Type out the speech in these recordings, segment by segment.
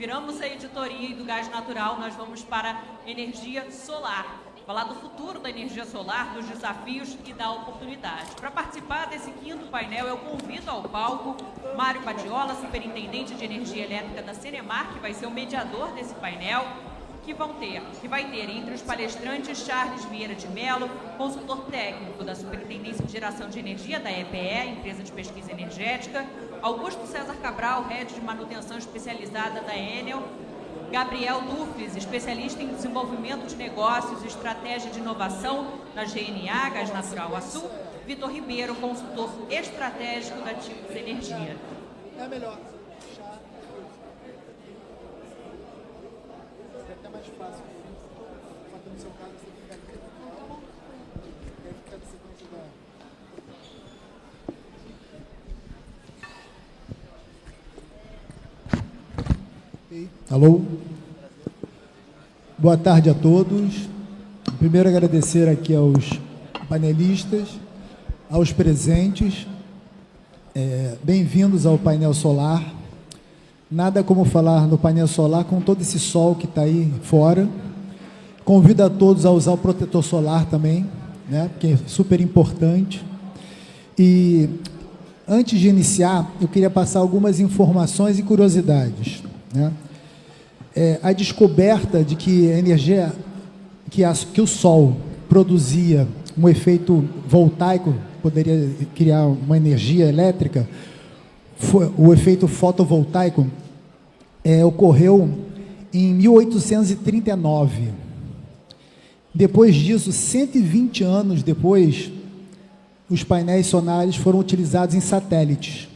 viramos a editoria do gás natural, nós vamos para energia solar. Falar do futuro da energia solar, dos desafios e da oportunidade. Para participar desse quinto painel, eu convido ao palco Mário Badiola, superintendente de energia elétrica da Cenemar, que vai ser o mediador desse painel, que vai ter entre os palestrantes Charles Vieira de Mello, consultor técnico da Superintendência de Geração de Energia da EPE, Empresa de Pesquisa Energética, Augusto César Cabral, head de manutenção especializada da Enel, Gabriel Dufles, especialista em desenvolvimento de negócios e estratégia de inovação na GNA, Gás Natural Açul, Vitor Ribeiro, consultor estratégico da Ticos Energia. É melhor. É até mais fácil. No seu caso, você fica aqui. Deve ficar de sequência da... Alô? Boa tarde a todos. Primeiro agradecer aqui aos panelistas, aos presentes. Bem-vindos ao painel solar. Nada como falar no painel solar com todo esse sol que está aí fora. Convido a todos a usar o protetor solar também, né, porque é super importante. E antes de iniciar, eu queria passar algumas informações e curiosidades, né? A descoberta de que a energia, que o Sol produzia um efeito voltaico, poderia criar uma energia elétrica, o efeito fotovoltaico, ocorreu em 1839. Depois disso, 120 anos depois, os painéis solares foram utilizados em satélites.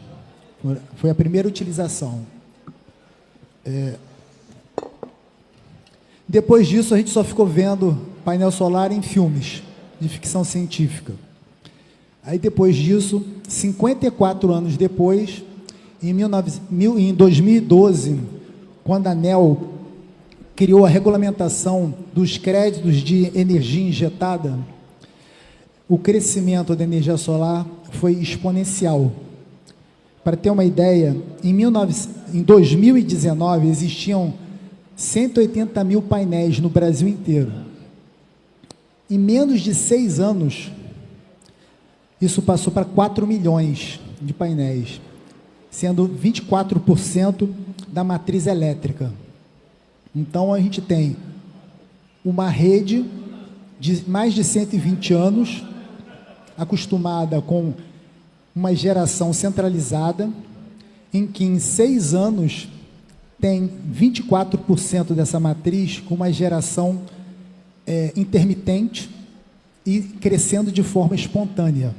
Foi a primeira utilização. Depois disso, a gente só ficou vendo painel solar em filmes de ficção científica. Aí, depois disso, 54 anos depois, em 2012, quando a ANEEL criou a regulamentação dos créditos de energia injetada, o crescimento da energia solar foi exponencial. Para ter uma ideia, em 2019, existiam 180 mil painéis no Brasil inteiro. Em menos de 6 anos, isso passou para 4 milhões de painéis, sendo 24% da matriz elétrica. Então, a gente tem uma rede de mais de 120 anos, acostumada com uma geração centralizada, em que em 6 anos tem 24% dessa matriz com uma geração intermitente e crescendo de forma espontânea.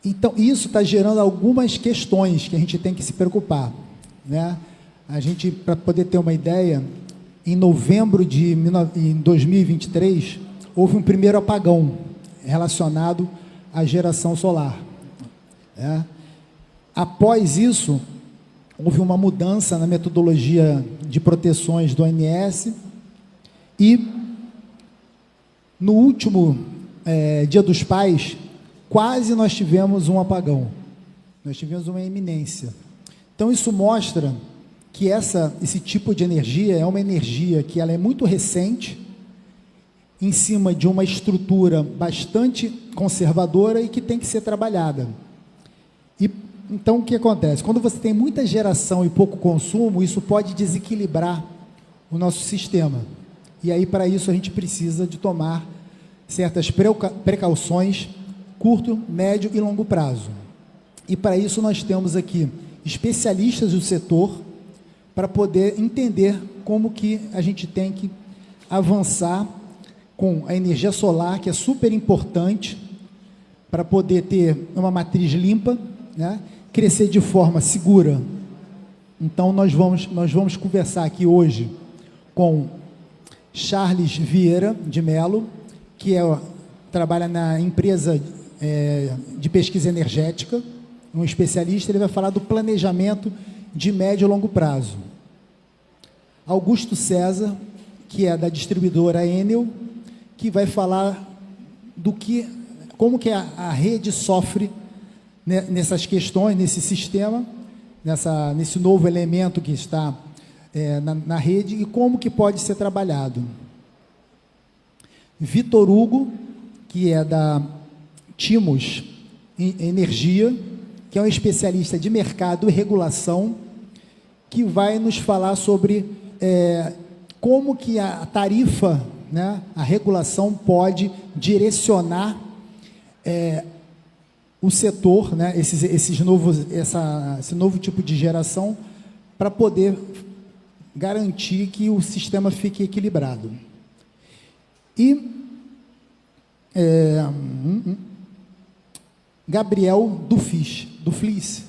Então, isso está gerando algumas questões que a gente tem que se preocupar, né? A gente, para poder ter uma ideia, em novembro de 2023, houve um primeiro apagão relacionado à geração solar, né? Após isso, houve uma mudança na metodologia de proteções do ONS e, no último Dia dos Pais, quase nós tivemos um apagão, nós tivemos uma iminência. Então, isso mostra que esse tipo de energia é uma energia que ela é muito recente, em cima de uma estrutura bastante conservadora e que tem que ser trabalhada. Então, o que acontece? Quando você tem muita geração e pouco consumo, isso pode desequilibrar o nosso sistema. E aí, para isso, a gente precisa de tomar certas precauções, curto, médio e longo prazo. E para isso nós temos aqui especialistas do setor para poder entender como que a gente tem que avançar com a energia solar, que é super importante para poder ter uma matriz limpa, né? Crescer de forma segura. Então, nós vamos conversar aqui hoje com Charles Vieira de Mello, que trabalha na empresa de pesquisa energética, um especialista. Ele vai falar do planejamento de médio e longo prazo. Augusto César, que é da distribuidora Enel, que vai falar como que a rede sofre nessas questões, nesse sistema, nesse novo elemento que está na rede e como que pode ser trabalhado. Vitor Hugo, que é da Timos Energia, que é um especialista de mercado e regulação, que vai nos falar sobre como que a tarifa, né, a regulação pode direcionar o setor, né, esse novo tipo de geração, para poder garantir que o sistema fique equilibrado. E Gabriel Duflis.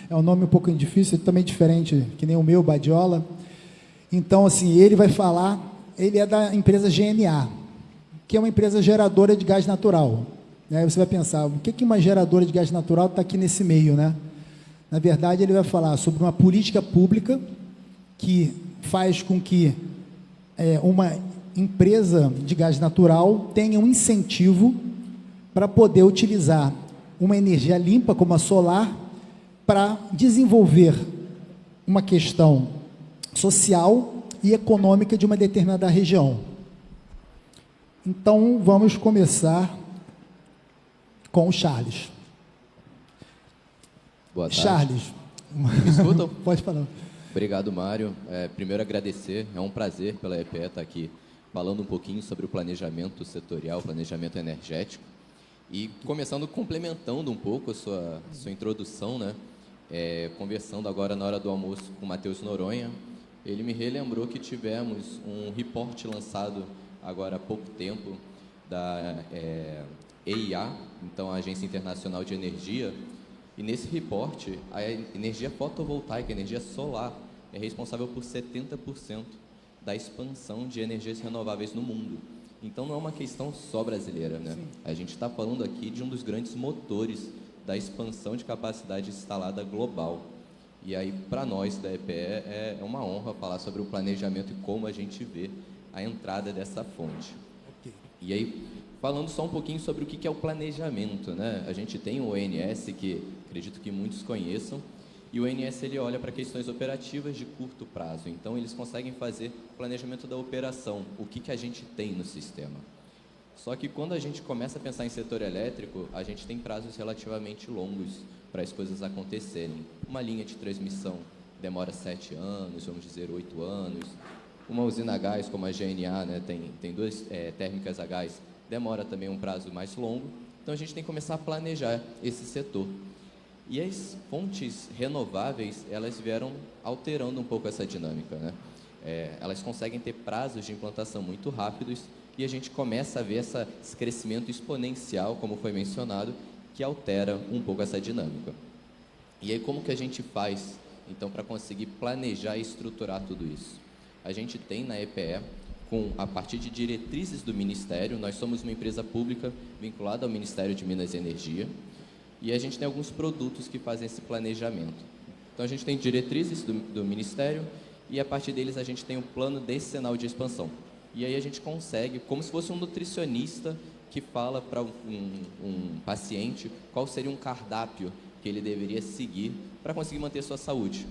É um nome um pouco difícil, também diferente, que nem o meu, Badiola. Então, assim, ele vai falar, ele é da empresa GNA, que é uma empresa geradora de gás natural. Aí você vai pensar, o que uma geradora de gás natural está aqui nesse meio, né? Na verdade, ele vai falar sobre uma política pública que faz com que uma empresa de gás natural tenha um incentivo para poder utilizar uma energia limpa, como a solar, para desenvolver uma questão social e econômica de uma determinada região. Então, vamos começar com o Charles. Boa tarde. Charles. Me escutam? Pode falar. Obrigado, Mário. Primeiro, agradecer. É um prazer pela EPE estar aqui falando um pouquinho sobre o planejamento setorial, planejamento energético. E começando, complementando um pouco a sua introdução, né? Conversando agora na hora do almoço com o Matheus Noronha, ele me relembrou que tivemos um reporte lançado agora há pouco tempo da EIA, então a Agência Internacional de Energia, e nesse reporte a energia fotovoltaica, a energia solar, é responsável por 70% da expansão de energias renováveis no mundo. Então não é uma questão só brasileira, né? Sim. A gente está falando aqui de um dos grandes motores da expansão de capacidade instalada global. E aí, para nós da EPE, é uma honra falar sobre o planejamento e como a gente vê a entrada dessa fonte. Okay. E aí, falando só um pouquinho sobre o que é o planejamento, né? A gente tem o ONS, que acredito que muitos conheçam, e o ONS ele olha para questões operativas de curto prazo. Então, eles conseguem fazer o planejamento da operação, o que a gente tem no sistema. Só que quando a gente começa a pensar em setor elétrico, a gente tem prazos relativamente longos para as coisas acontecerem. Uma linha de transmissão demora 7 anos, vamos dizer 8 anos. Uma usina a gás, como a GNA, né, tem 2 térmicas a gás, demora também um prazo mais longo. Então, a gente tem que começar a planejar esse setor. E as fontes renováveis, elas vieram alterando um pouco essa dinâmica, né? Elas conseguem ter prazos de implantação muito rápidos e a gente começa a ver esse crescimento exponencial, como foi mencionado, que altera um pouco essa dinâmica. E aí, como que a gente faz, então, para conseguir planejar e estruturar tudo isso? A gente tem na EPE, a partir de diretrizes do Ministério, nós somos uma empresa pública vinculada ao Ministério de Minas e Energia, e a gente tem alguns produtos que fazem esse planejamento. Então, a gente tem diretrizes do Ministério e, a partir deles, a gente tem um plano decenal de expansão. E aí a gente consegue, como se fosse um nutricionista que fala para um paciente qual seria um cardápio que ele deveria seguir para conseguir manter sua saúde.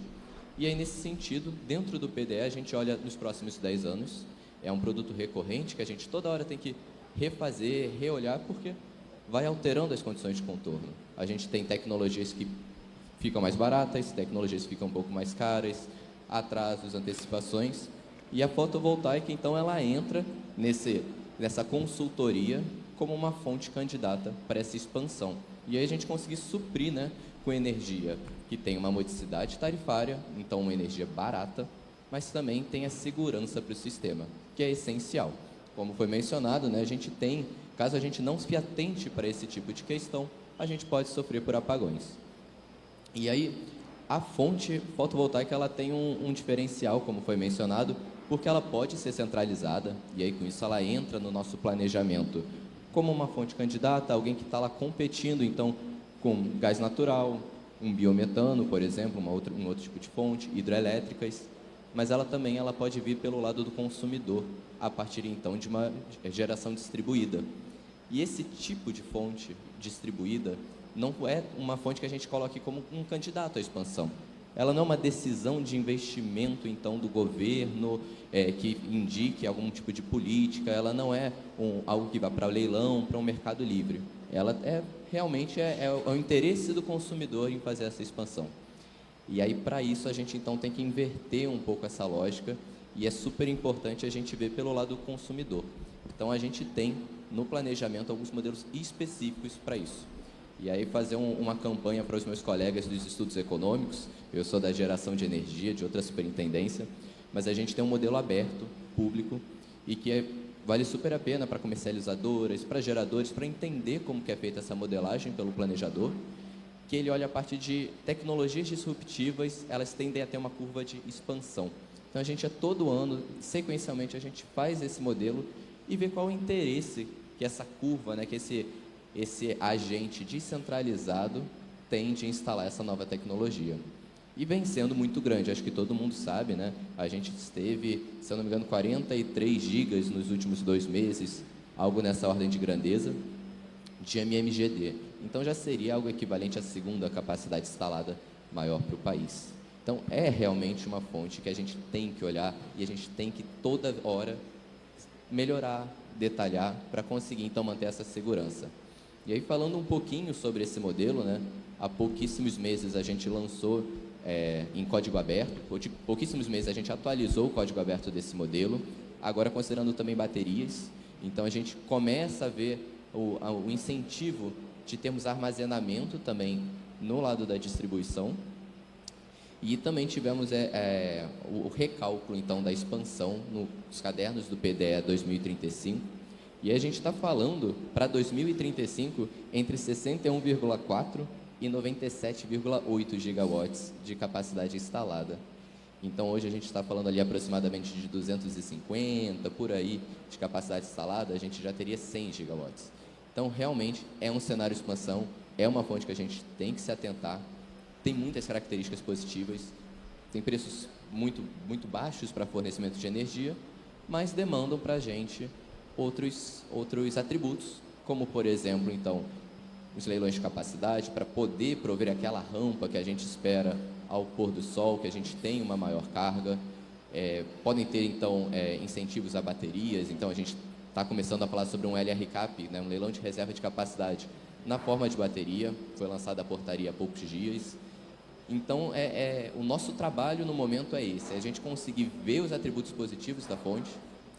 E aí, nesse sentido, dentro do PDE, a gente olha nos próximos 10 anos. É um produto recorrente que a gente toda hora tem que refazer, reolhar, porque vai alterando as condições de contorno. A gente tem tecnologias que ficam mais baratas, tecnologias que ficam um pouco mais caras, atrasos, antecipações. E a fotovoltaica, então, ela entra nessa consultoria como uma fonte candidata para essa expansão. E aí a gente conseguir suprir, né, com energia que tem uma modicidade tarifária, então uma energia barata, mas também tem a segurança para o sistema, que é essencial. Como foi mencionado, né, a gente tem, caso a gente não se atente para esse tipo de questão, a gente pode sofrer por apagões. E aí, a fonte fotovoltaica ela tem um diferencial, como foi mencionado, porque ela pode ser centralizada, e aí com isso ela entra no nosso planejamento como uma fonte candidata, alguém que está lá competindo, então, com gás natural, um biometano, por exemplo, um outro tipo de fonte, hidrelétricas, mas ela também pode vir pelo lado do consumidor, a partir, então, de uma geração distribuída. E esse tipo de fonte distribuída, não é uma fonte que a gente coloque como um candidato à expansão. Ela não é uma decisão de investimento, então, do governo, que indique algum tipo de política, ela não é algo que vá para leilão, para um mercado livre. Ela realmente é o interesse do consumidor em fazer essa expansão. E aí, para isso, a gente, então, tem que inverter um pouco essa lógica, e é super importante a gente ver pelo lado do consumidor. Então, a gente tem, no planejamento, alguns modelos específicos para isso. E aí fazer uma campanha para os meus colegas dos estudos econômicos, eu sou da geração de energia, de outra superintendência, mas a gente tem um modelo aberto, público, e que vale super a pena para comercializadoras, para geradores, para entender como que é feita essa modelagem pelo planejador, que ele olha a parte de tecnologias disruptivas, elas tendem a ter uma curva de expansão. Então, a gente, todo ano, sequencialmente, a gente faz esse modelo e vê qual o interesse que essa curva, né, que esse agente descentralizado tem de instalar essa nova tecnologia. E vem sendo muito grande, acho que todo mundo sabe, né? A gente teve, se eu não me engano, 43 gigas nos últimos 2 meses, algo nessa ordem de grandeza, de MMGD. Então, já seria algo equivalente à segunda capacidade instalada maior para o país. Então, é realmente uma fonte que a gente tem que olhar e a gente tem que, toda hora, melhorar, detalhar, para conseguir, então, manter essa segurança. E aí, falando um pouquinho sobre esse modelo, né? Há pouquíssimos meses a gente lançou em código aberto, pouquíssimos meses a gente atualizou o código aberto desse modelo, agora considerando também baterias. Então, a gente começa a ver o incentivo de termos armazenamento também no lado da distribuição. E também tivemos o recálculo, então, da expansão nos cadernos do PDE 2035. E a gente está falando, para 2035, entre 61,4 e 97,8 gigawatts de capacidade instalada. Então, hoje a gente está falando ali aproximadamente de 250, por aí, de capacidade instalada, a gente já teria 100 gigawatts. Então, realmente, é um cenário de expansão, é uma fonte que a gente tem que se atentar, tem muitas características positivas, tem preços muito, muito baixos para fornecimento de energia, mas demandam para a gente outros atributos, como, por exemplo, então, os leilões de capacidade, para poder prover aquela rampa que a gente espera ao pôr do sol, que a gente tem uma maior carga. Podem ter, então, incentivos a baterias. Então, a gente está começando a falar sobre um LRCAP, né, um leilão de reserva de capacidade na forma de bateria. Foi lançada a portaria há poucos dias. Então, o nosso trabalho no momento é esse, a gente conseguir ver os atributos positivos da fonte,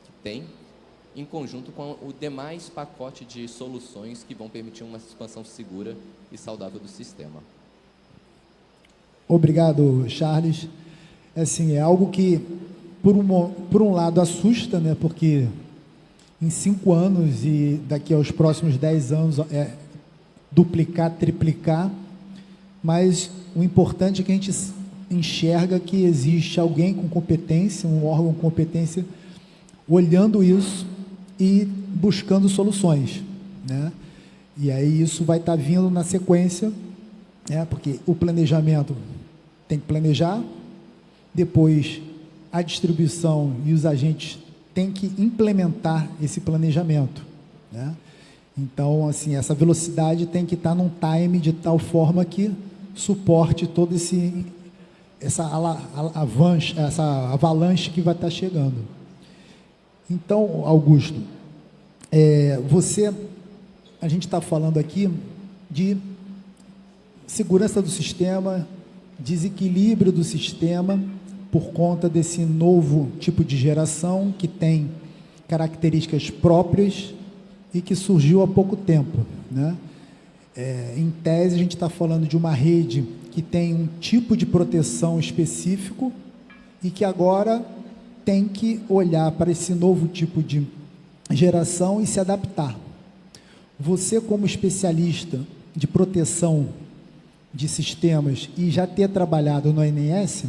que tem, em conjunto com o demais pacote de soluções que vão permitir uma expansão segura e saudável do sistema. Obrigado, Charles. Assim, é algo que, por um lado, assusta, né? Porque em 5 anos e daqui aos próximos 10 anos duplicar, triplicar, mas o importante é que a gente enxerga que existe alguém com competência, um órgão com competência, olhando isso e buscando soluções, né? E aí isso vai estar vindo na sequência, né? Porque o planejamento tem que planejar, depois a distribuição e os agentes têm que implementar esse planejamento, né? Então, assim, essa velocidade tem que estar num time de tal forma que suporte todo essa avalanche que vai estar chegando. Então, Augusto, a gente está falando aqui de segurança do sistema, desequilíbrio do sistema por conta desse novo tipo de geração que tem características próprias e que surgiu há pouco tempo, né? Em tese, a gente está falando de uma rede que tem um tipo de proteção específico e que agora tem que olhar para esse novo tipo de geração e se adaptar. Você, como especialista de proteção de sistemas e já ter trabalhado no ANS,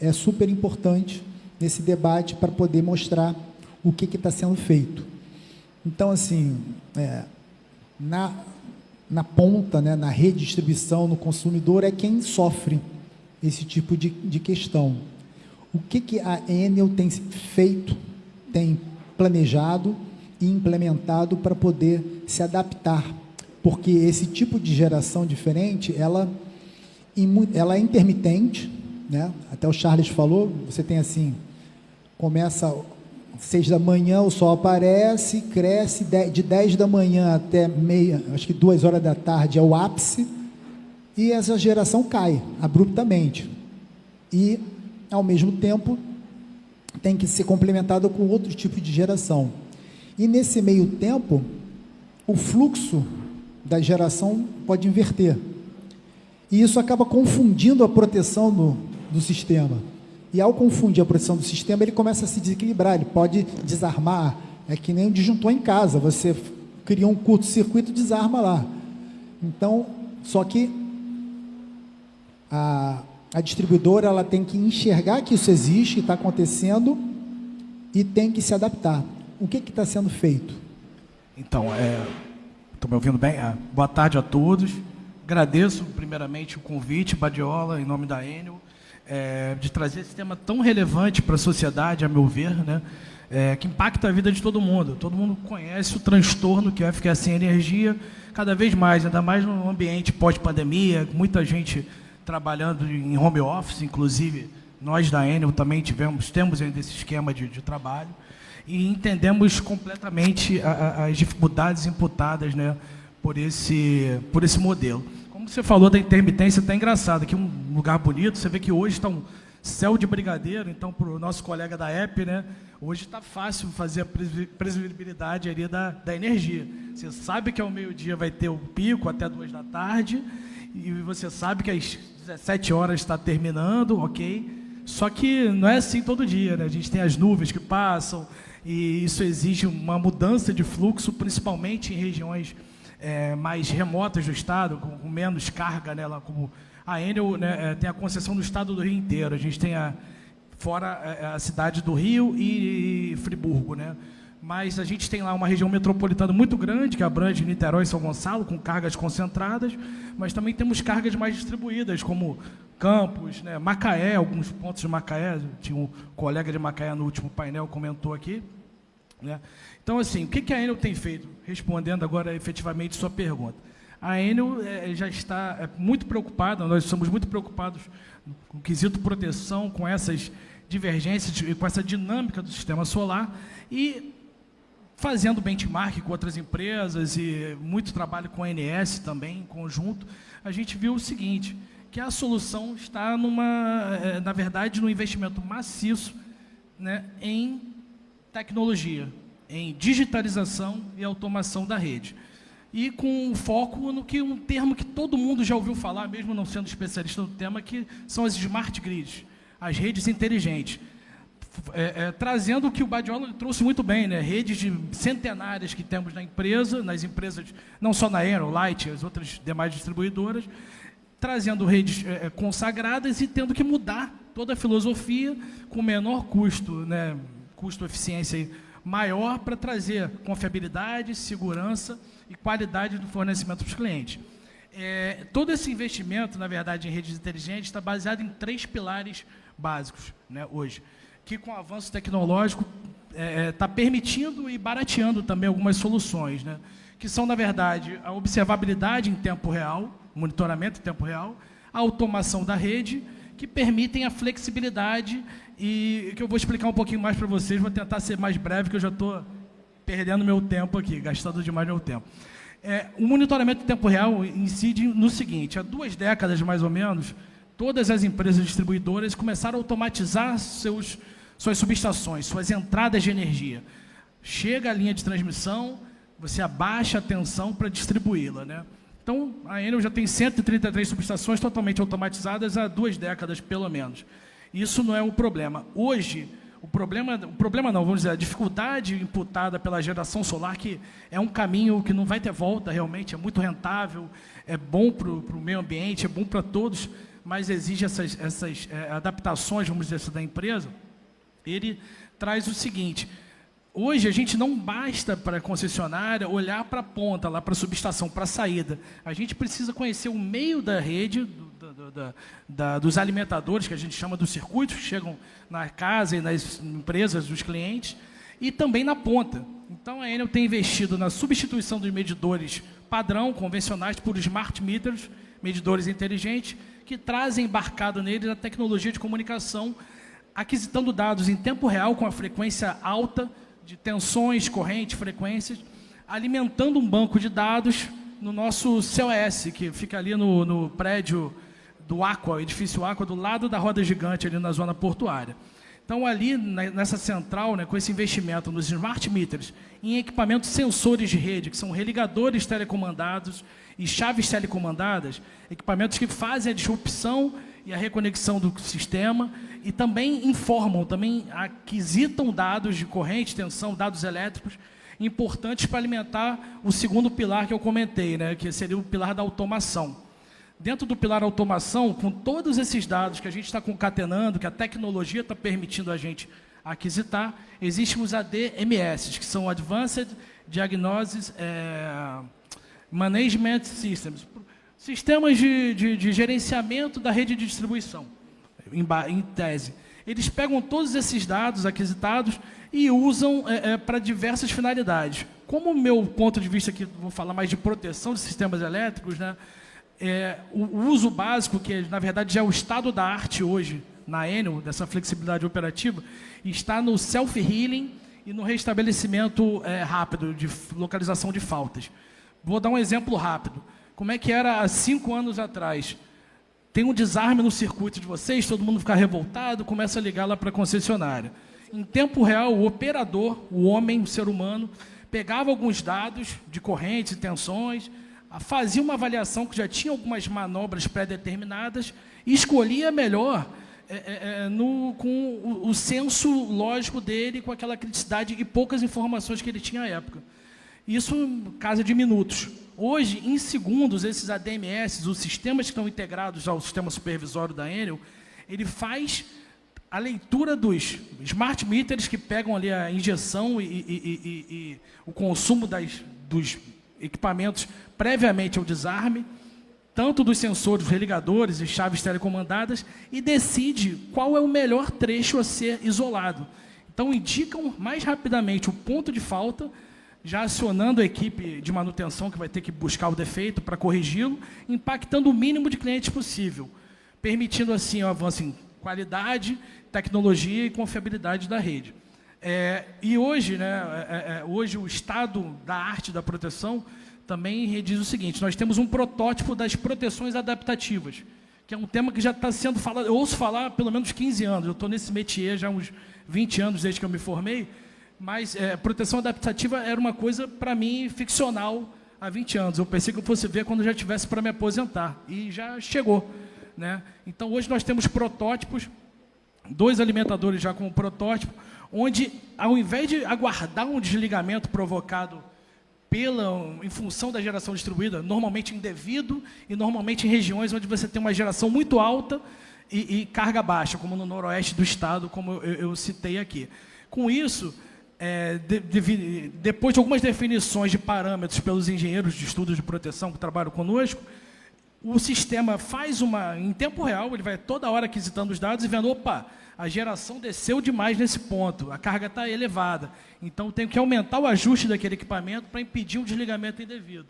é super importante nesse debate para poder mostrar o que está sendo feito. Então, assim, na ponta, né, na redistribuição, no consumidor, é quem sofre esse tipo de questão. O que a Enel tem feito, tem planejado e implementado para poder se adaptar porque esse tipo de geração diferente, ela é intermitente, né? Até o Charles falou, você tem assim, começa 6 da manhã, o sol aparece, cresce, de 10 da manhã até acho que 2 horas da tarde é o ápice, e essa geração cai abruptamente. E, ao mesmo tempo, tem que ser complementada com outro tipo de geração. E nesse meio tempo, o fluxo da geração pode inverter. E isso acaba confundindo a proteção do sistema. E ao confundir a proteção do sistema, ele começa a se desequilibrar, ele pode desarmar. É que nem um disjuntor em casa, você cria um curto-circuito e desarma lá. Então, só que a distribuidora ela tem que enxergar que isso existe, que está acontecendo, e tem que se adaptar. O que está sendo feito? Então, estão me ouvindo bem? Boa tarde a todos. Agradeço, primeiramente, o convite, Badiola, em nome da Enel, de trazer esse tema tão relevante para a sociedade, a meu ver, né? Que impacta a vida de todo mundo. Todo mundo conhece o transtorno que vai ficar sem energia, cada vez mais, ainda mais no ambiente pós-pandemia, muita gente trabalhando em home office, inclusive nós da Enel também temos ainda esse esquema de trabalho, e entendemos completamente as dificuldades imputadas, né, por esse modelo. Como você falou da intermitência, está engraçado, aqui um lugar bonito, você vê que hoje está um céu de brigadeiro, então para o nosso colega da EP, né, hoje está fácil fazer a previsibilidade ali da energia. Você sabe que ao meio-dia vai ter o pico até 2 da tarde, e você sabe que às 17 horas está terminando, ok? Só que não é assim todo dia, né? A gente tem as nuvens que passam, e isso exige uma mudança de fluxo, principalmente em regiões mais remotas do estado, com menos carga nela, como a Enel, né, tem a concessão do estado do Rio inteiro. A gente tem fora a cidade do Rio e Friburgo, né? Mas a gente tem lá uma região metropolitana muito grande, que abrange Niterói e São Gonçalo, com cargas concentradas, mas também temos cargas mais distribuídas, como Campos, né, Macaé, alguns pontos de Macaé, tinha um colega de Macaé no último painel, comentou aqui, né? Então, assim, o que a Enel tem feito? Respondendo agora efetivamente sua pergunta. A Enel já está muito preocupada, nós somos muito preocupados com o quesito proteção, com essas divergências e com essa dinâmica do sistema solar, e fazendo benchmark com outras empresas e muito trabalho com a ANS também, em conjunto, a gente viu o seguinte, que a solução está, na verdade, no investimento maciço, né, em tecnologia, em digitalização e automação da rede. E com foco no que um termo que todo mundo já ouviu falar, mesmo não sendo especialista no tema, que são as smart grids, as redes inteligentes. Trazendo o que o Badiola trouxe muito bem, né? Redes centenárias que temos nas empresas, não só na Enel, Light, as outras demais distribuidoras, trazendo redes consagradas e tendo que mudar toda a filosofia com menor custo, né? Custo-eficiência maior para trazer confiabilidade, segurança e qualidade do fornecimento para os clientes. Todo esse investimento, na verdade, em redes inteligentes está baseado em 3 pilares básicos, né, hoje, que com o avanço tecnológico está permitindo e barateando também algumas soluções, né, que são, na verdade, a observabilidade em tempo real, monitoramento em tempo real, a automação da rede, que permitem a flexibilidade e que eu vou explicar um pouquinho mais para vocês, vou tentar ser mais breve, que eu já estou perdendo meu tempo aqui, gastando demais meu tempo. O monitoramento em tempo real incide no seguinte, há 2 décadas mais ou menos, todas as empresas distribuidoras começaram a automatizar suas subestações, suas entradas de energia. Chega a linha de transmissão, você abaixa a tensão para distribuí-la, né? Então, a Enel já tem 133 subestações totalmente automatizadas há 2 décadas, pelo menos. Isso não é o problema. Hoje, o problema não, vamos dizer, a dificuldade imputada pela geração solar, que é um caminho que não vai ter volta, realmente, é muito rentável, é bom para o meio ambiente, é bom para todos, mas exige essas adaptações, vamos dizer assim, da empresa. Ele traz o seguinte: hoje a gente não basta para a concessionária olhar para a ponta, lá para a subestação, para a saída. A gente precisa conhecer o meio da rede, dos alimentadores, que a gente chama dos circuitos, que chegam na casa e nas empresas dos clientes, e também na ponta. Então a Enel tem investido na substituição dos medidores padrão, convencionais, por smart meters, medidores inteligentes, que trazem embarcado neles a tecnologia de comunicação, aquisitando dados em tempo real com a frequência alta de tensões, correntes, frequências, alimentando um banco de dados no nosso COS, que fica ali no prédio do Aqua, edifício Aqua, do lado da roda gigante, ali na zona portuária. Então, ali nessa central, né, com esse investimento nos smart meters, em equipamentos sensores de rede, que são religadores telecomandados e chaves telecomandadas, equipamentos que fazem a disrupção e a reconexão do sistema e também informam, também aquisitam dados de corrente, tensão, dados elétricos, importantes para alimentar o segundo pilar que eu comentei, né, que seria o pilar da automação. Dentro do pilar automação, com todos esses dados que a gente está concatenando, que a tecnologia está permitindo a gente aquisitar, existem os ADMS, que são Advanced Diagnosis Management Systems, sistemas de gerenciamento da rede de distribuição, em tese. Eles pegam todos esses dados aquisitados e usam para diversas finalidades. Como o meu ponto de vista aqui, vou falar mais de proteção de sistemas elétricos, né? O uso básico, que na verdade já é o estado da arte hoje, na Enel, dessa flexibilidade operativa, está no self-healing e no restabelecimento rápido, de localização de faltas. Vou dar um exemplo rápido. Como é que era há 5 anos atrás? Tem um desarme no circuito de vocês, todo mundo fica revoltado, começa a ligar lá para a concessionária. Em tempo real, o operador, o homem, o ser humano, pegava alguns dados de correntes e tensões, fazia uma avaliação que já tinha algumas manobras pré-determinadas e escolhia melhor com o senso lógico dele, com aquela criticidade e poucas informações que ele tinha à época. Isso casa de minutos. Hoje, em segundos, esses ADMS, os sistemas que estão integrados ao sistema supervisório da Enel, ele faz a leitura dos smart meters que pegam ali a injeção e o consumo dos equipamentos previamente ao desarme, tanto dos sensores, religadores e chaves telecomandadas, e decide qual é o melhor trecho a ser isolado. Então, indicam mais rapidamente o ponto de falta, já acionando a equipe de manutenção que vai ter que buscar o defeito para corrigi-lo, impactando o mínimo de clientes possível, permitindo assim o avanço em qualidade, tecnologia e confiabilidade da rede. E hoje, hoje o estado da arte da proteção também diz o seguinte: nós temos um protótipo das proteções adaptativas, que é um tema que já está sendo falado, eu ouço falar há pelo menos 15 anos, eu estou nesse métier já há uns 20 anos desde que eu me formei, mas proteção adaptativa era uma coisa, para mim, ficcional há 20 anos. Eu pensei que eu fosse ver quando já tivesse para me aposentar, e já chegou, né? Então, hoje nós temos protótipos, 2 alimentadores já com protótipo, onde, ao invés de aguardar um desligamento provocado em função da geração distribuída, normalmente indevido e normalmente em regiões onde você tem uma geração muito alta e carga baixa, como no noroeste do estado, como eu citei aqui. Com isso, depois de algumas definições de parâmetros pelos engenheiros de estudos de proteção que trabalham conosco, o sistema faz em tempo real, ele vai toda hora aquisitando os dados e vendo, opa, a geração desceu demais nesse ponto, a carga está elevada, então tenho que aumentar o ajuste daquele equipamento para impedir um desligamento indevido.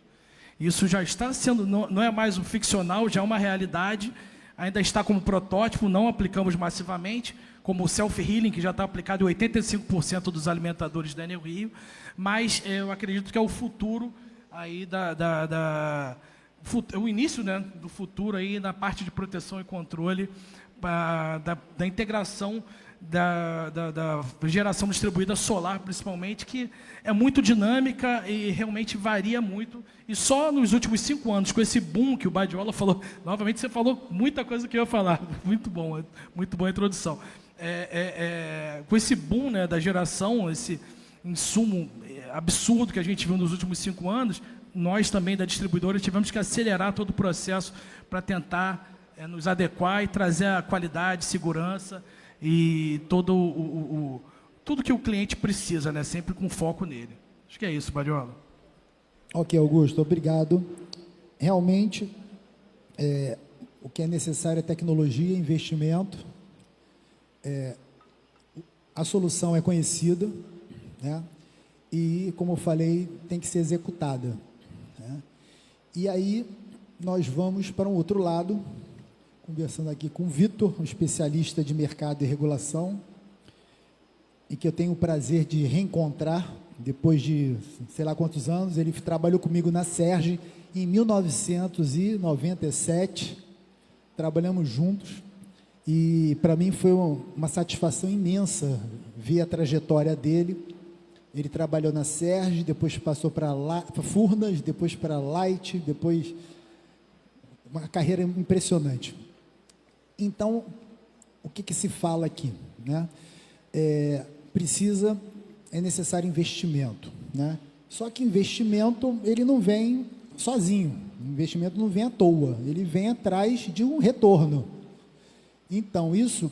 Isso já está sendo, não é mais um ficcional, já é uma realidade, ainda está como protótipo, não aplicamos massivamente, como o self-healing, que já está aplicado em 85% dos alimentadores da Enel Rio, mas eu acredito que é o futuro aí o início, né, do futuro aí na parte de proteção e controle da integração da geração distribuída solar, principalmente, que é muito dinâmica e realmente varia muito. E só nos últimos 5 anos, com esse boom que o Badiola falou, novamente você falou muita coisa que eu ia falar, muito boa a introdução. Com esse boom, né, da geração, esse insumo absurdo que a gente viu nos últimos 5 anos, nós também da distribuidora tivemos que acelerar todo o processo para tentar nos adequar e trazer a qualidade, segurança e tudo que o cliente precisa, né? Sempre com foco nele. Acho que é isso, Badiola. Ok, Augusto, obrigado. Realmente, o que é necessário é tecnologia, investimento. A solução é conhecida, né? E, como eu falei, tem que ser executada, né? E aí nós vamos para um outro lado, conversando aqui com o Vitor, um especialista de mercado e regulação, e que eu tenho o prazer de reencontrar depois de sei lá quantos anos. Ele trabalhou comigo na Serge em 1997, trabalhamos juntos, e para mim foi uma satisfação imensa ver a trajetória dele. Ele trabalhou na Serge, depois passou para Furnas, depois para Light, depois uma carreira impressionante. Então, o que se fala aqui, né? É necessário investimento, né? Só que investimento, ele não vem sozinho, o investimento não vem à toa, ele vem atrás de um retorno. Então, isso,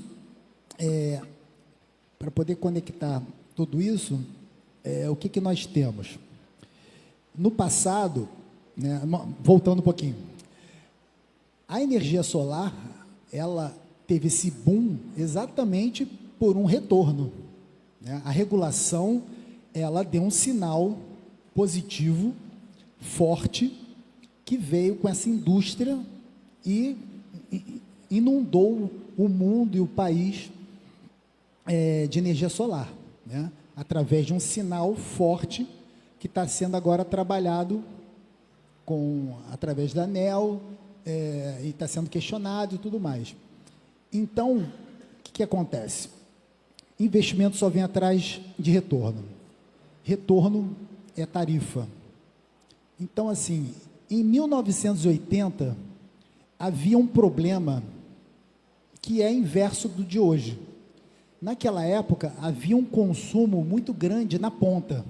para poder conectar tudo isso, o que nós temos? No passado, né, voltando um pouquinho, a energia solar, ela teve esse boom exatamente por um retorno, né? A regulação, ela deu um sinal positivo, forte, que veio com essa indústria e inundou o mundo e o país de energia solar, né? Através de um sinal forte que está sendo agora trabalhado através da ANEEL, e está sendo questionado e tudo mais. Então, o que acontece? Investimento só vem atrás de retorno. Retorno é tarifa. Então, assim, em 1980, havia um problema que é inverso do de hoje. Naquela época, havia um consumo muito grande na ponta.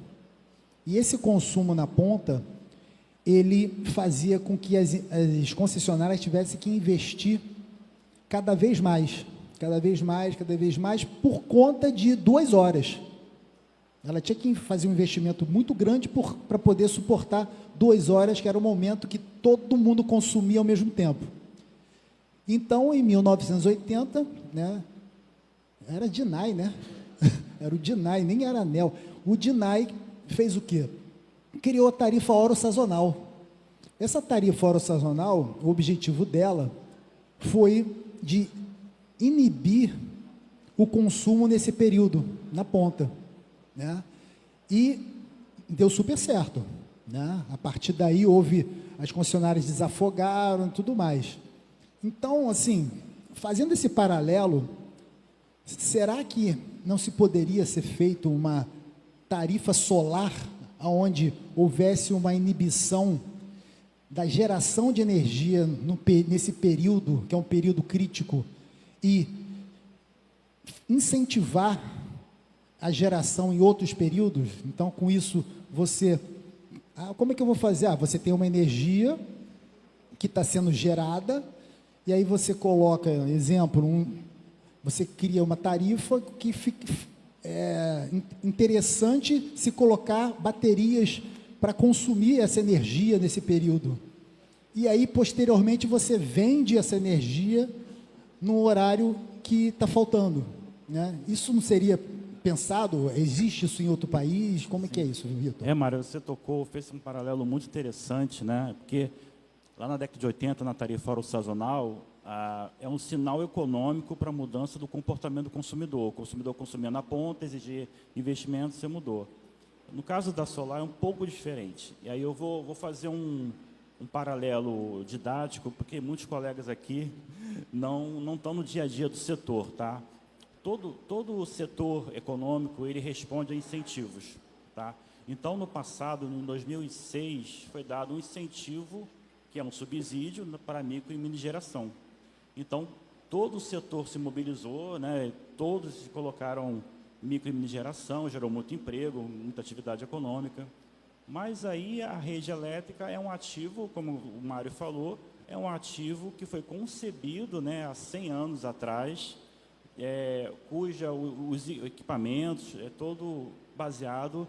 E esse consumo na ponta, ele fazia com que as concessionárias tivessem que investir cada vez mais, por conta de 2 horas. Ela tinha que fazer um investimento muito grande para poder suportar 2 horas, que era o momento que todo mundo consumia ao mesmo tempo. Então, em 1980, né, era DINAI, né? Era o DINAI, nem era ANEEL. O DINAI fez o quê? Criou a tarifa oro-sazonal. Essa tarifa oro-sazonal, o objetivo dela foi de inibir o consumo nesse período, na ponta, né? E deu super certo, né? A partir daí as concessionárias desafogaram e tudo mais. Então, assim, fazendo esse paralelo, será que não se poderia ser feito uma tarifa solar onde houvesse uma inibição da geração de energia nesse período, que é um período crítico, e incentivar a geração em outros períodos? Então, com isso, como é que eu vou fazer? Você tem uma energia que está sendo gerada, e aí você coloca, exemplo, você cria uma tarifa que fica interessante se colocar baterias para consumir essa energia nesse período. E aí, posteriormente, você vende essa energia no horário que está faltando, né? Isso não seria pensado? Existe isso em outro país? Como é que é isso, Vitor? Mário, você fez um paralelo muito interessante, né? Porque lá na década de 80, na tarifa oro-sazonal, é um sinal econômico para a mudança do comportamento do consumidor. O consumidor consumia na ponta, exigia investimento, você mudou. No caso da solar é um pouco diferente. E aí eu vou fazer um paralelo didático, porque muitos colegas aqui não estão no dia a dia do setor, tá? Todo o setor econômico, ele responde a incentivos, tá? Então, no passado, em 2006, foi dado um incentivo, que é um subsídio para micro e mini geração. Então, todo o setor se mobilizou, né? Todos se colocaram micro e mini geração, gerou muito emprego, muita atividade econômica. Mas aí a rede elétrica é um ativo, como o Mário falou, é um ativo que foi concebido, né, há 100 anos atrás, os equipamentos é todo baseado,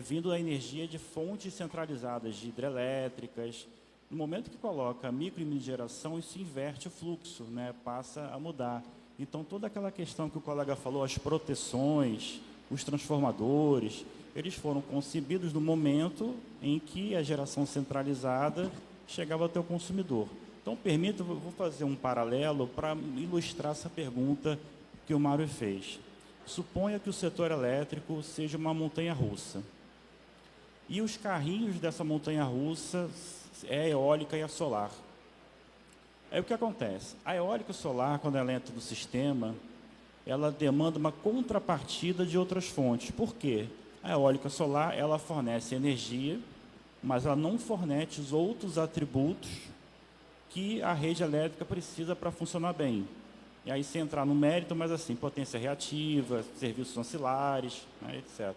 vindo da energia de fontes centralizadas, de hidrelétricas. No momento que coloca micro e mini geração, isso inverte o fluxo, né, passa a mudar. Então, toda aquela questão que o colega falou, as proteções, os transformadores, eles foram concebidos no momento em que a geração centralizada chegava até o consumidor. Então, vou fazer um paralelo para ilustrar essa pergunta que o Mário fez. Suponha que o setor elétrico seja uma montanha-russa. E os carrinhos dessa montanha-russa é a eólica e a solar. Aí o que acontece? A eólica solar, quando ela entra no sistema, ela demanda uma contrapartida de outras fontes. Por quê? A eólica solar, ela fornece energia, mas ela não fornece os outros atributos que a rede elétrica precisa para funcionar bem. E aí, sem entrar no mérito, mas assim, potência reativa, serviços ancilares, né, etc.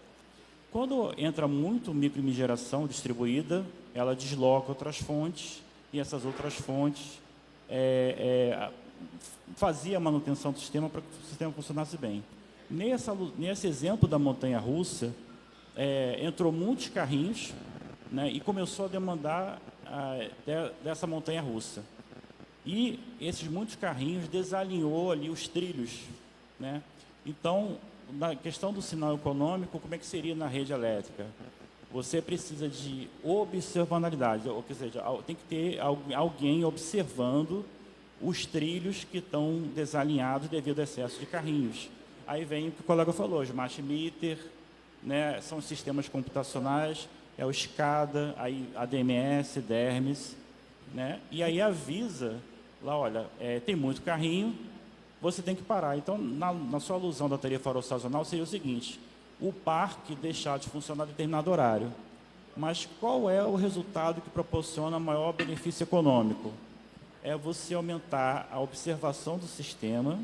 Quando entra muito micromigeração distribuída, ela desloca outras fontes, e essas outras fontes fazia a manutenção do sistema para que o sistema funcionasse bem. Nesse exemplo da montanha-russa, entrou muitos carrinhos, né, e começou a demandar dessa montanha-russa. E esses muitos carrinhos desalinhou ali os trilhos, né? Então, na questão do sinal econômico, como é que seria na rede elétrica? Você precisa de observabilidade, ou seja, tem que ter alguém observando os trilhos que estão desalinhados devido ao excesso de carrinhos. Aí vem o que o colega falou, smart meter, né, são os sistemas computacionais, o SCADA, aí ADMS, DERMS, né, e aí avisa, lá, olha, tem muito carrinho, você tem que parar. Então, na sua alusão da tarifa oral sazonal, seria o seguinte: o parque deixar de funcionar a determinado horário. Mas qual é o resultado que proporciona maior benefício econômico? É você aumentar a observação do sistema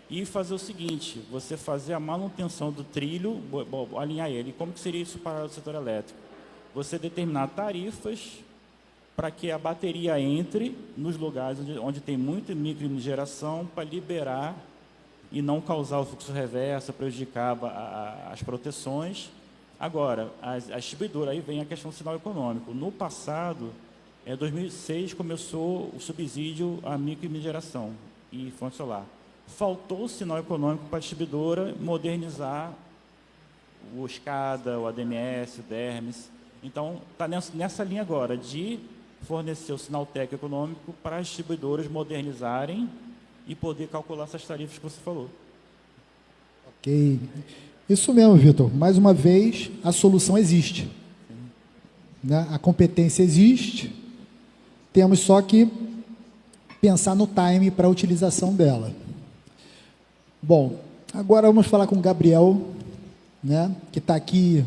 e fazer o seguinte: você fazer a manutenção do trilho, alinhar ele. Como que seria isso para o setor elétrico? Você determinar tarifas para que a bateria entre nos lugares onde tem muita microgeração para liberar e não causar o fluxo reverso, prejudicar as proteções. Agora, a distribuidora, aí vem a questão do sinal econômico. No passado, em 2006, começou o subsídio à microgeração e fonte solar. Faltou o sinal econômico para a distribuidora modernizar o SCADA, o ADMS, o DERMS. Então, está nessa linha agora de fornecer o sinal técnico econômico para as distribuidoras modernizarem e poder calcular essas tarifas que você falou. Ok. Isso mesmo, Vitor. Mais uma vez, a solução existe. Né? A competência existe. Temos só que pensar no time para a utilização dela. Bom, agora vamos falar com o Gabriel, né, que está aqui.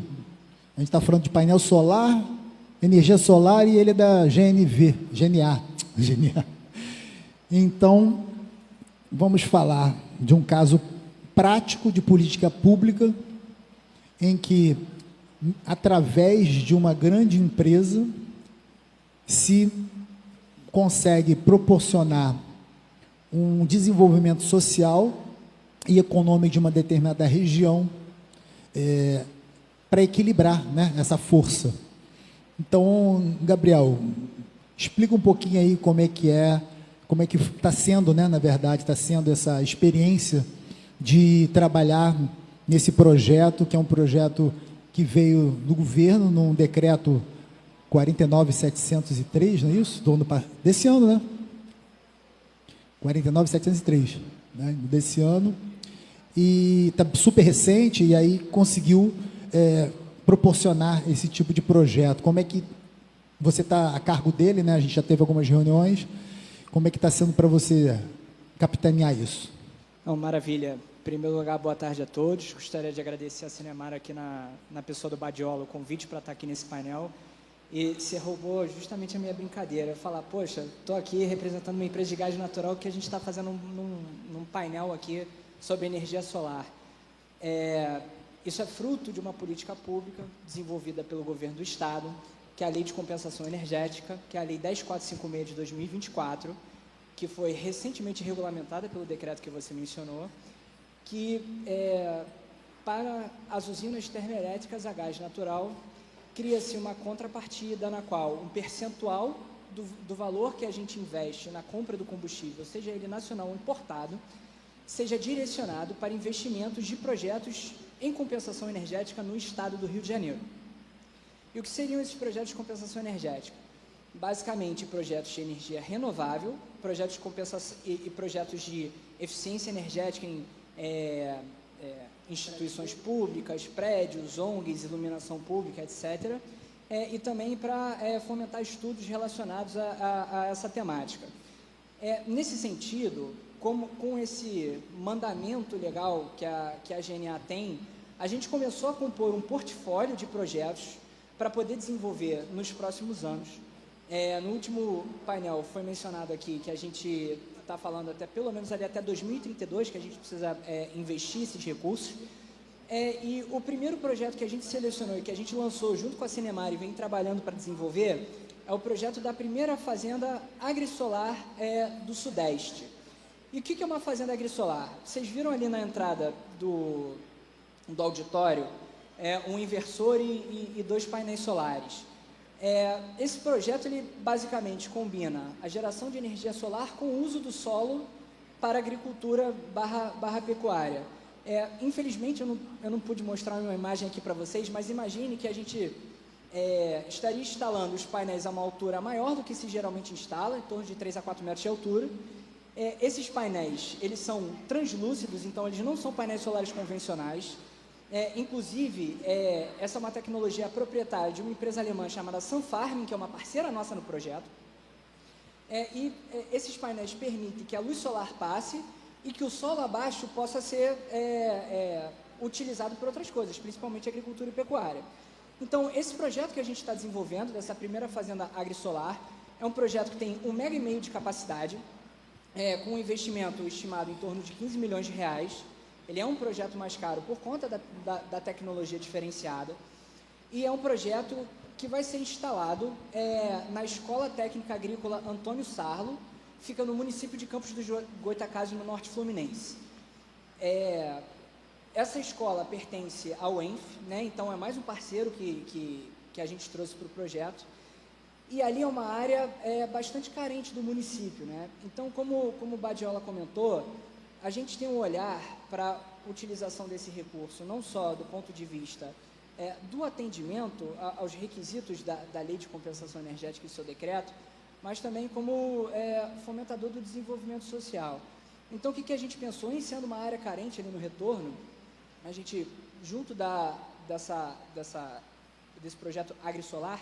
A gente está falando de painel solar, energia solar, e ele é da GNA. Então, vamos falar de um caso prático de política pública em que, através de uma grande empresa, se consegue proporcionar um desenvolvimento social e econômico de uma determinada região para equilibrar, né, essa força. Então, Gabriel, explica um pouquinho aí como é que está sendo, né, na verdade, está sendo essa experiência de trabalhar nesse projeto, que é um projeto que veio do governo num decreto 49.703, não é isso? Desse ano, né? 49.703, né? Desse ano. E está super recente, e aí conseguiu proporcionar esse tipo de projeto. Como é que você está a cargo dele, né? A gente já teve algumas reuniões. Como é que está sendo para você capitanear isso? Maravilha. Em primeiro lugar, boa tarde a todos. Gostaria de agradecer a Cinemar aqui na pessoa do Badiola o convite para estar aqui nesse painel. E você roubou justamente a minha brincadeira. Falar, poxa, estou aqui representando uma empresa de gás natural que a gente está fazendo num painel aqui sobre energia solar. Isso é fruto de uma política pública desenvolvida pelo governo do Estado, que é a Lei de Compensação Energética, que é a Lei 10.456 de 2024, que foi recentemente regulamentada pelo decreto que você mencionou, que para as usinas termoelétricas a gás natural cria-se uma contrapartida na qual um percentual do valor que a gente investe na compra do combustível, seja ele nacional ou importado, seja direcionado para investimentos de projetos em compensação energética no estado do Rio de Janeiro. E o que seriam esses projetos de compensação energética? basicamente projetos de energia renovável, projetos de compensação e projetos de eficiência energética em instituições públicas, prédios, ONGs, iluminação pública, etc. E também para fomentar estudos relacionados a essa temática. Nesse sentido, com esse mandamento legal que a GNA tem, a gente começou a compor um portfólio de projetos para poder desenvolver nos próximos anos. No último painel foi mencionado aqui que a gente está falando até pelo menos ali até 2032 que a gente precisa investir esses recursos. E o primeiro projeto que a gente selecionou e que a gente lançou junto com a Cinemar e vem trabalhando para desenvolver é o projeto da primeira fazenda agrissolar do Sudeste. E o que é uma fazenda agrissolar? Vocês viram ali na entrada do auditório um inversor e 2 painéis solares. Esse projeto ele basicamente combina a geração de energia solar com o uso do solo para agricultura barra pecuária. Infelizmente eu não pude mostrar uma imagem aqui para vocês, mas imagine que a gente estaria instalando os painéis a uma altura maior do que se geralmente instala, em torno de 3 a 4 metros de altura. Esses painéis, eles são translúcidos, então eles não são painéis solares convencionais. Inclusive, essa é uma tecnologia proprietária de uma empresa alemã chamada Sunfarming, que é uma parceira nossa no projeto. Esses painéis permitem que a luz solar passe e que o solo abaixo possa ser utilizado por outras coisas, principalmente agricultura e pecuária. Então, esse projeto que a gente está desenvolvendo, dessa primeira fazenda agrissolar, é um projeto que tem 1,5 MW de capacidade, com um investimento estimado em torno de 15 milhões de reais. Ele é um projeto mais caro por conta da tecnologia diferenciada e é um projeto que vai ser instalado na Escola Técnica Agrícola Antônio Sarlo, fica no município de Campos dos Goytacazes, no norte fluminense. Essa escola pertence ao ENF, né? Então é mais um parceiro que a gente trouxe para o projeto. E ali é uma área bastante carente do município, né? Então, como o Badiola comentou, a gente tem um olhar para a utilização desse recurso, não só do ponto de vista do atendimento aos requisitos da Lei de Compensação Energética e seu decreto, mas também como fomentador do desenvolvimento social. Então, o que a gente pensou em sendo uma área carente ali no retorno, a gente, junto desse projeto agrissolar,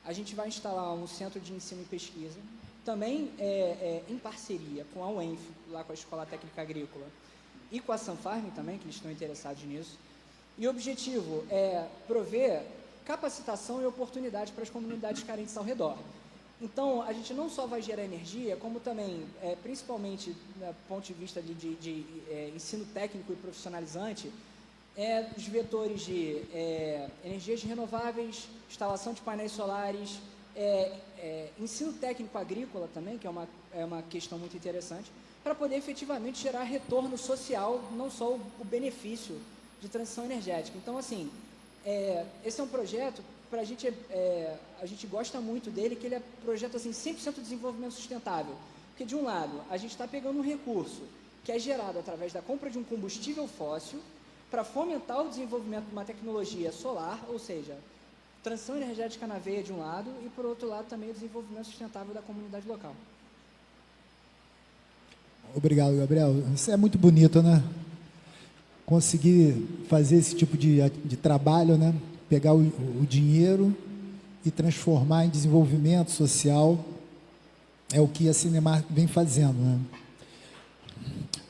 a gente vai instalar um centro de ensino e pesquisa, também em parceria com a UENF, lá com a Escola Técnica Agrícola, e com a Sunfarming também, que eles estão interessados nisso. E o objetivo é prover capacitação e oportunidade para as comunidades carentes ao redor. Então, a gente não só vai gerar energia, como também, principalmente do ponto de vista de ensino técnico e profissionalizante, os vetores de energias renováveis, instalação de painéis solares, ensino técnico agrícola também, que é uma questão muito interessante, para poder efetivamente gerar retorno social, não só o benefício de transição energética. Então, assim, esse é um projeto, a gente gosta muito dele, que ele é projeto assim, 100% de desenvolvimento sustentável. Porque, de um lado, a gente está pegando um recurso que é gerado através da compra de um combustível fóssil para fomentar o desenvolvimento de uma tecnologia solar, ou seja, transição energética na veia de um lado e, por outro lado, também o desenvolvimento sustentável da comunidade local. Obrigado, Gabriel. Isso é muito bonito, né? Conseguir fazer esse tipo de trabalho, né? Pegar o dinheiro e transformar em desenvolvimento social é o que a Cinemar vem fazendo, né?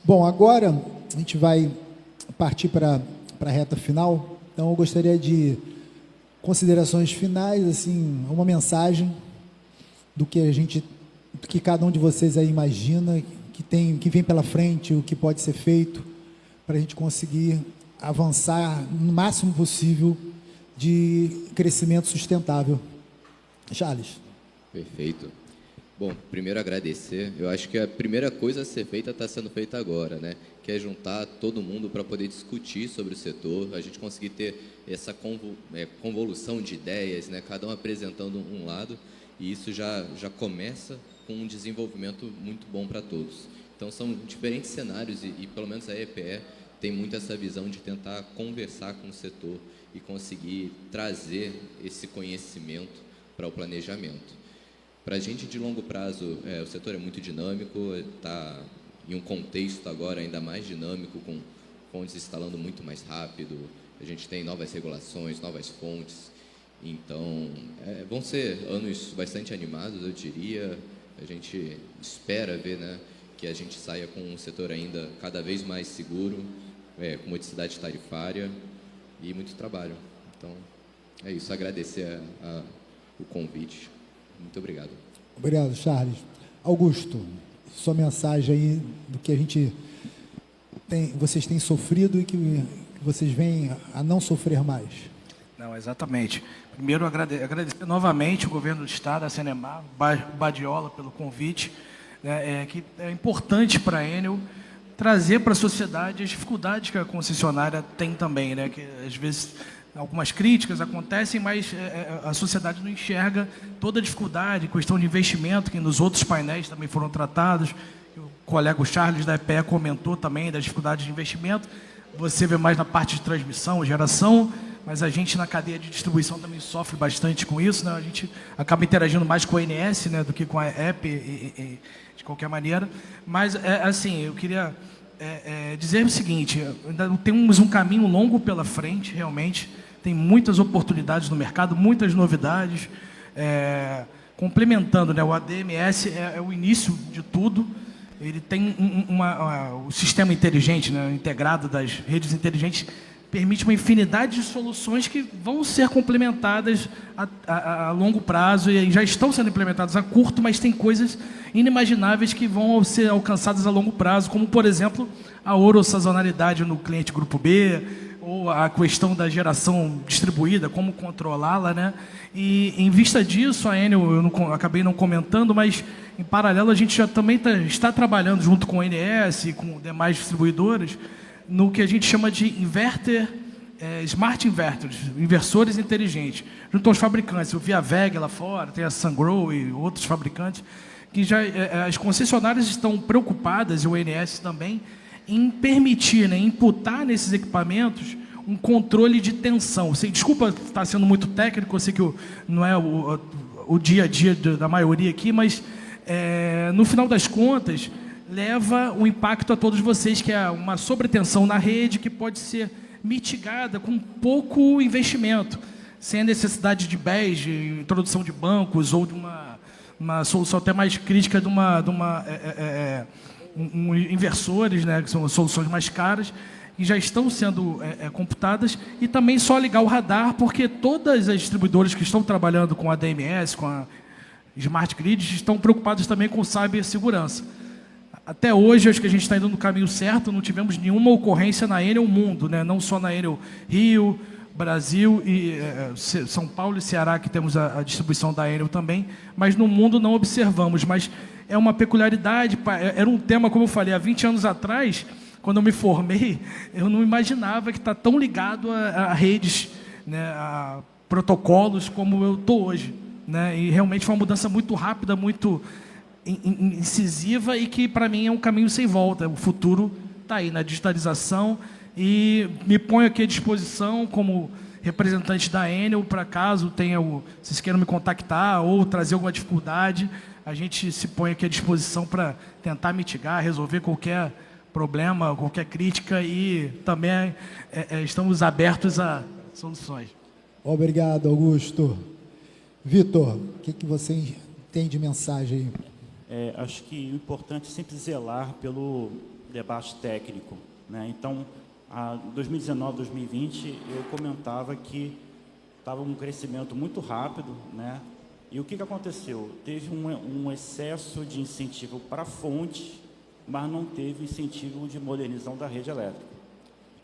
Bom, agora a gente vai partir para a reta final. Então, eu gostaria de considerações finais, assim, uma mensagem do que cada um de vocês aí imagina, que vem pela frente, o que pode ser feito para a gente conseguir avançar no máximo possível de crescimento sustentável. Charles. Perfeito. Bom, primeiro agradecer. Eu acho que a primeira coisa a ser feita está sendo feita agora, né? Que é juntar todo mundo para poder discutir sobre o setor, a gente conseguir ter essa convolução de ideias, né? Cada um apresentando um lado, e isso já começa com um desenvolvimento muito bom para todos. Então, são diferentes cenários e pelo menos a EPE tem muito essa visão de tentar conversar com o setor e conseguir trazer esse conhecimento para o planejamento. Para a gente de longo prazo, o setor é muito dinâmico, está em um contexto agora ainda mais dinâmico, com fontes instalando muito mais rápido, a gente tem novas regulações, novas fontes, então vão ser anos bastante animados, eu diria. A gente espera ver, né, que a gente saia com um setor ainda cada vez mais seguro, com modicidade tarifária e muito trabalho. Então, é isso, agradecer o convite. Muito obrigado. Obrigado, Charles. Augusto, sua mensagem aí do que a gente vocês têm sofrido e que vocês vêm a não sofrer mais. Não, exatamente. Primeiro, agradecer novamente o governo do Estado, a Cenemar, Badiola, pelo convite, né, que é importante para a Enel trazer para a sociedade as dificuldades que a concessionária tem também, né, que às vezes algumas críticas acontecem, mas a sociedade não enxerga toda a dificuldade, questão de investimento, que nos outros painéis também foram tratados. O colega Charles da EPE comentou também das dificuldades de investimento. Você vê mais na parte de transmissão, geração, mas a gente na cadeia de distribuição também sofre bastante com isso, né? A gente acaba interagindo mais com a ANS, né, do que com a EP, de qualquer maneira. Mas, assim, eu queria dizer o seguinte, ainda temos um caminho longo pela frente, realmente, tem muitas oportunidades no mercado, muitas novidades, complementando, né, o ADMS é o início de tudo. Ele tem o sistema inteligente, né, integrado das redes inteligentes, permite uma infinidade de soluções que vão ser complementadas a longo prazo e já estão sendo implementadas a curto, mas tem coisas inimagináveis que vão ser alcançadas a longo prazo, como, por exemplo, a orosazonalidade no cliente grupo B, ou a questão da geração distribuída, como controlá-la, né? E em vista disso, a Enel, eu acabei não comentando, mas em paralelo a gente já também está trabalhando junto com a ANS e com demais distribuidores no que a gente chama de smart inverters, inversores inteligentes, junto aos fabricantes, o Viaveg lá fora, tem a Sungrow e outros fabricantes, que já as concessionárias estão preocupadas, e o ANS também, em permitir, né, imputar nesses equipamentos um controle de tensão. Desculpa estar sendo muito técnico, eu sei que não é o dia a dia da maioria aqui, mas no final das contas leva um impacto a todos vocês, que é uma sobretensão na rede que pode ser mitigada com pouco investimento, sem a necessidade de BES, de introdução de bancos ou de uma solução até mais crítica de inversores, né, que são soluções mais caras, que já estão sendo computadas, e também só ligar o radar, porque todas as distribuidoras que estão trabalhando com a DMS, com a Smart Grid, estão preocupadas também com cibersegurança. Até hoje, acho que a gente está indo no caminho certo, não tivemos nenhuma ocorrência na Enel Mundo, né? Não só na Enel Rio, Brasil e São Paulo e Ceará, que temos a distribuição da Enel também, mas no mundo não observamos. Mas é uma peculiaridade, era um tema, como eu falei, há 20 anos atrás, quando eu me formei, eu não imaginava que está tão ligado a redes, né, a protocolos como eu estou hoje, né? E realmente foi uma mudança muito rápida, muito incisiva, e que para mim é um caminho sem volta. O futuro está aí na digitalização, e me ponho aqui à disposição como representante da Enel, para caso vocês queiram me contactar ou trazer alguma dificuldade, a gente se põe aqui à disposição para tentar mitigar, resolver qualquer problema, qualquer crítica, e também estamos abertos a soluções. Obrigado, Augusto. Vitor, o que você tem de mensagem aí? Acho que o importante é sempre zelar pelo debate técnico, né? Então, em 2019, 2020, eu comentava que estava um crescimento muito rápido, né? E o que aconteceu? Teve um excesso de incentivo para a fonte, mas não teve incentivo de modernização da rede elétrica.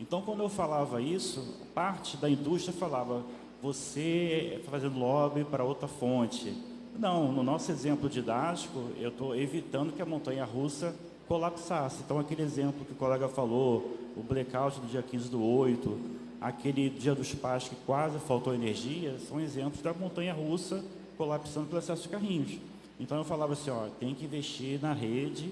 Então, quando eu falava isso, parte da indústria falava, você está fazendo lobby para outra fonte. Não, no nosso exemplo didático, eu estou evitando que a montanha-russa colapsasse. Então, aquele exemplo que o colega falou, o blackout do dia 15/8, aquele dia dos pais que quase faltou energia, são exemplos da montanha-russa colapsando pelo excesso de carrinhos. Então, eu falava assim, tem que investir na rede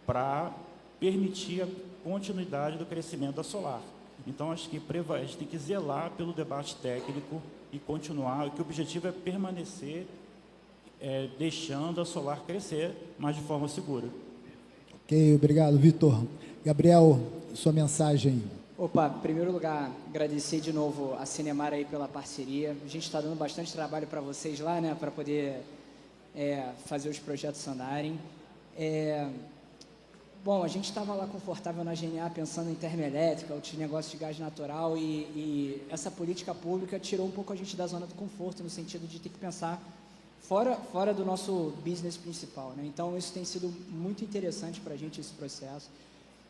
para permitir a continuidade do crescimento da solar. Então, acho que a gente tem que zelar pelo debate técnico e continuar, que o objetivo é permanecer deixando a solar crescer, mas de forma segura. Ok, obrigado, Vitor. Gabriel, sua mensagem. Opa, em primeiro lugar, agradecer de novo a Cinemar aí pela parceria. A gente está dando bastante trabalho para vocês lá, né, para poder fazer os projetos andarem. Bom, a gente estava lá confortável na GNA pensando em termoelétrica, outros negócios de gás natural e essa política pública tirou um pouco a gente da zona do conforto, no sentido de ter que pensar fora do nosso business principal, né? Então, isso tem sido muito interessante para a gente, esse processo.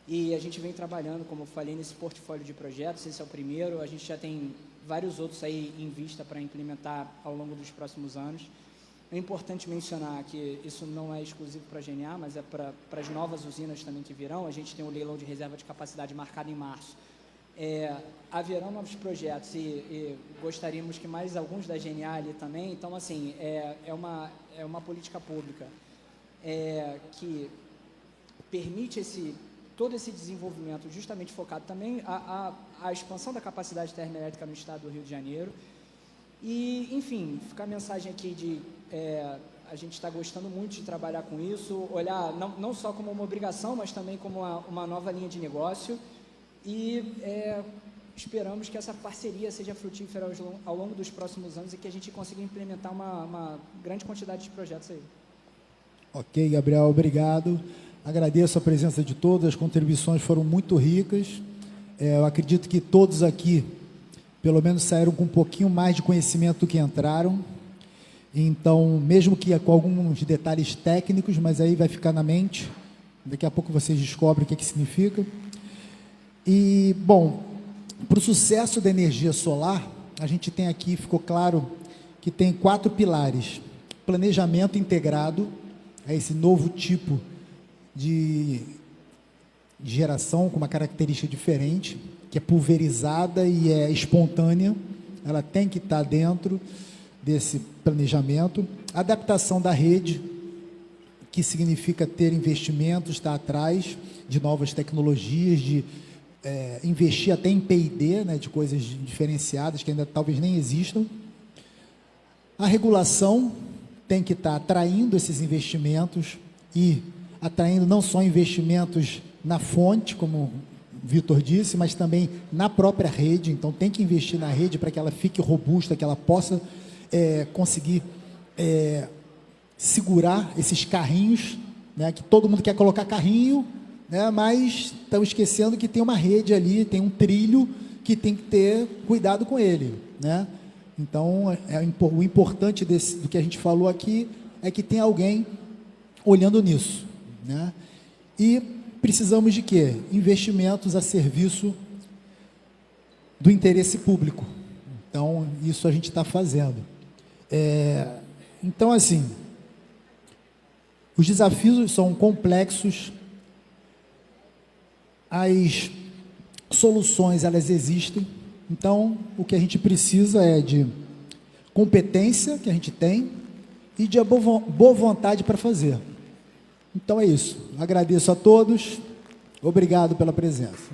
E a gente vem trabalhando, como eu falei, nesse portfólio de projetos. Esse é o primeiro, a gente já tem vários outros aí em vista para implementar ao longo dos próximos anos. É importante mencionar que isso não é exclusivo para a GNA, mas é para as novas usinas também que virão. A gente tem o leilão de reserva de capacidade marcado em março. Haverão novos projetos e gostaríamos que mais alguns da GNA ali também. Então, assim, é uma política pública que permite todo esse desenvolvimento justamente focado também a expansão da capacidade termoelétrica no estado do Rio de Janeiro. E, enfim, fica a mensagem aqui de a gente está gostando muito de trabalhar com isso, olhar não só como uma obrigação, mas também como uma nova linha de negócio. E esperamos que essa parceria seja frutífera ao longo dos próximos anos e que a gente consiga implementar uma grande quantidade de projetos aí. Ok, Gabriel, obrigado. Agradeço a presença de todos, as contribuições foram muito ricas. Eu acredito que todos aqui, pelo menos, saíram com um pouquinho mais de conhecimento do que entraram. Então, mesmo que com alguns detalhes técnicos, mas aí vai ficar na mente. Daqui a pouco vocês descobrem o que significa. E, bom, para o sucesso da energia solar, a gente tem aqui, ficou claro, que tem 4 pilares. Planejamento integrado, é esse novo tipo de geração com uma característica diferente, que é pulverizada e é espontânea, ela tem que estar dentro desse planejamento. Adaptação da rede, que significa ter investimentos, estar atrás de novas tecnologias, de investir até em P&D, né, de coisas diferenciadas que ainda talvez nem existam. A regulação tem que estar atraindo esses investimentos e atraindo não só investimentos na fonte, como o Vitor disse, mas também na própria rede. Então, tem que investir na rede para que ela fique robusta, que ela possa conseguir segurar esses carrinhos, né, que todo mundo quer colocar carrinho, né, mas estão esquecendo que tem uma rede ali, tem um trilho que tem que ter cuidado com ele, né? Então, o importante do que a gente falou aqui é que tem alguém olhando nisso, né? E precisamos de quê? Investimentos a serviço do interesse público. Então, isso a gente está fazendo. Então, assim, os desafios são complexos, as soluções, elas existem. Então, o que a gente precisa é de competência, que a gente tem, e de boa vontade para fazer. Então, é isso. Agradeço a todos. Obrigado pela presença.